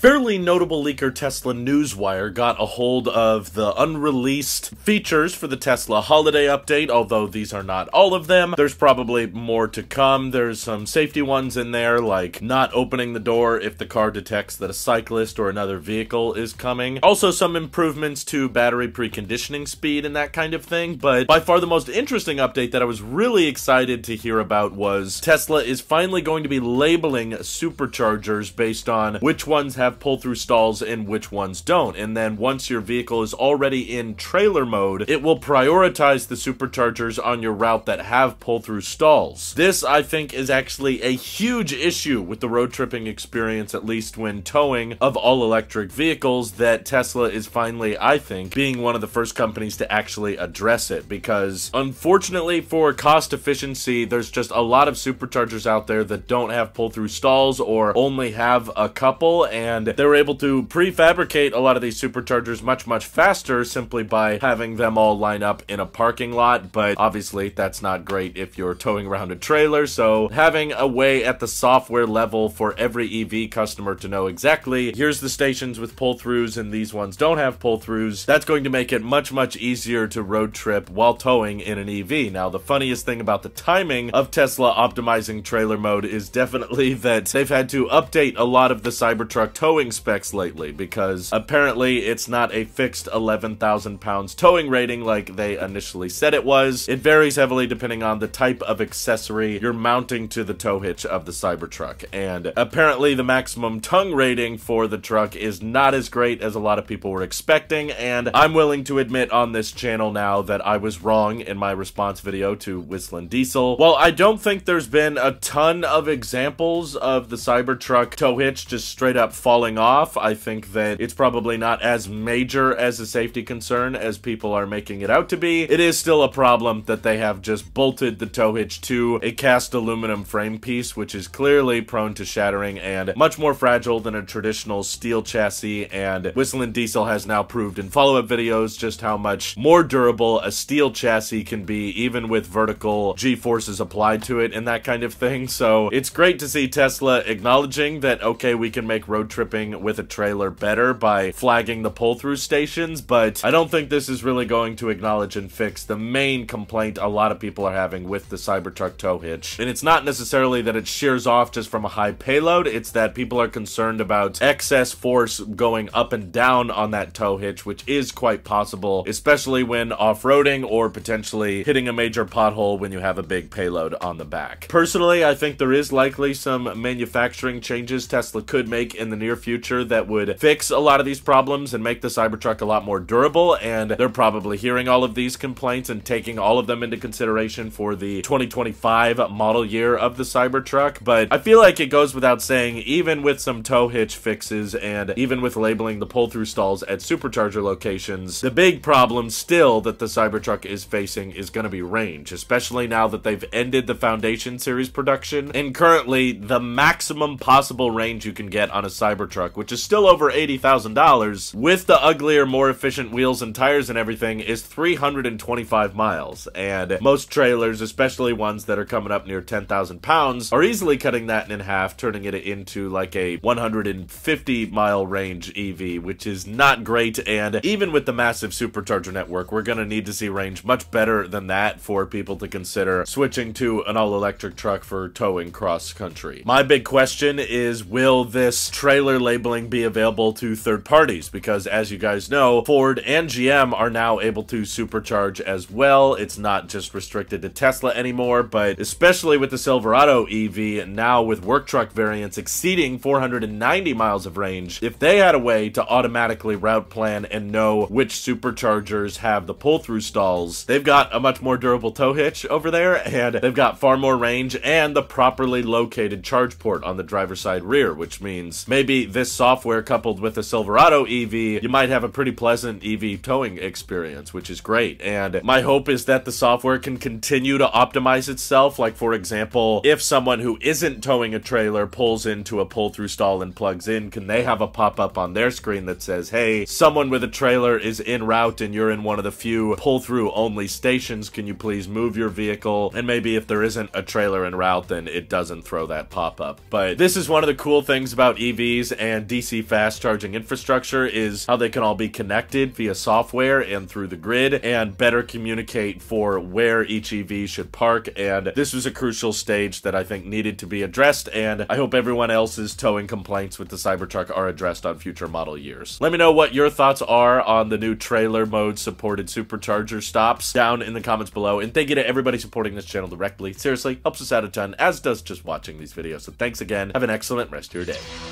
fairly notable leaker Tesla Newswire got a hold of the unreleased features for the Tesla holiday update, although these are not all of them. There's probably more to come. There's some safety ones in there, like not opening the door if the car detects that a cyclist or another vehicle is coming. Also some improvements to battery preconditioning speed and that kind of thing, but by far the most interesting update that I was really excited to hear about was Tesla is finally going to be labeling superchargers based on which ones have pull-through stalls and which ones don't, and then once your vehicle is already in trailer mode, it will prioritize the superchargers on your route that have pull-through stalls. This, I think, is actually a huge issue with the road tripping experience, at least when towing of all-electric vehicles, that Tesla is finally, I think, being one of the first companies to actually address it, because unfortunately for cost efficiency, there's just a lot of superchargers out there that don't have pull-through stalls or only have a couple, and they were able to prefabricate a lot of these superchargers much faster simply by having them all line up in a parking lot. But obviously that's not great if you're towing around a trailer, so having a way at the software level for every EV customer to know exactly here's the stations with pull-throughs and these ones don't have pull-throughs, that's going to make it much easier to road trip while towing in an EV. Now, the funniest thing about the timing of Tesla optimizing trailer mode is definitely that they've had to update a lot of the Cybertruck towing specs lately, because apparently it's not a fixed 11,000 pounds towing rating like they initially said it was. It varies heavily depending on the type of accessory you're mounting to the tow hitch of the Cybertruck, and apparently the maximum tongue rating for the truck is not as great as a lot of people were expecting, and I'm willing to admit on this channel now that I was wrong in my response video to Whistling Diesel. While I don't think there's been a ton of examples of the Cybertruck tow hitch just straight up falling off, I think that it's probably not as major as a safety concern as people are making it out to be. It is still a problem that they have just bolted the tow hitch to a cast aluminum frame piece, which is clearly prone to shattering and much more fragile than a traditional steel chassis, and Whistling Diesel has now proved in follow-up videos just how much more durable a steel chassis can be, even with vertical G-forces applied to it and that kind of thing. So it's great to see Tesla acknowledging that, okay, we can make road tripping with a trailer better by flagging the pull-through stations, but I don't think this is really going to acknowledge and fix the main complaint a lot of people are having with the Cybertruck tow hitch. And it's not necessarily that it shears off just from a high payload, it's that people are concerned about excess force going up and down on that tow hitch, which is quite possible, especially when off-roading or potentially hitting a major pothole when you have a big payload on the back. Personally, I think there is likely some manufacturing changes Tesla could make in the near future that would fix a lot of these problems and make the Cybertruck a lot more durable, and they're probably hearing all of these complaints and taking all of them into consideration for the 2025 model year of the Cybertruck. But I feel like it goes without saying, even with some tow hitch fixes and even with labeling the pull-through stalls at supercharger locations, the big problem still that the Cybertruck is facing is going to be range, especially now that they've ended the Foundation series production, and currently the maximum possible range you can get on a Cybertruck, which is still over $80,000 with the uglier, more efficient wheels and tires and everything, is 325 miles, and most trailers, especially ones that are coming up near 10,000 pounds, are easily cutting that in half, turning it into like a 150 mile range EV, which is not great. And even with the massive supercharger network, we're gonna need to see range much better than that for people to consider switching to an all-electric truck for towing cross-country. My big question is, will this trailer labeling be available to third parties? Because as you guys know, Ford and GM are now able to supercharge as well. It's not just restricted to Tesla anymore, but especially with the Silverado EV, now with work truck variants exceeding 490 miles of range, if they had a way to automatically route plan and know which superchargers have the pull-through stalls, they've got a much more durable tow hitch over there, and they've got far more range and the properly located charge port on the driver's side rear, which means maybe this software coupled with the Silverado EV, you might have a pretty pleasant EV towing experience, which is great. And my hope is that the software can continue to optimize itself. Like, for example, if someone who isn't towing a trailer pulls into a pull-through stall and plugs in, can they have a pop-up on their screen that says, hey, someone with a trailer is en route and you're in one of the few pull-through only stations, can you please move your vehicle? And maybe if there isn't a trailer en route, then it doesn't throw that pop-up. But this is one of the cool things about EVs, EVs and DC fast charging infrastructure is how they can all be connected via software and through the grid and better communicate for where each EV should park. And this was a crucial stage that I think needed to be addressed, and I hope everyone else's towing complaints with the Cybertruck are addressed on future model years. Let me know what your thoughts are on the new trailer mode supported supercharger stops down in the comments below, and thank you to everybody supporting this channel directly. Seriously, helps us out a ton, as does just watching these videos. So thanks again. Have an excellent rest of your day.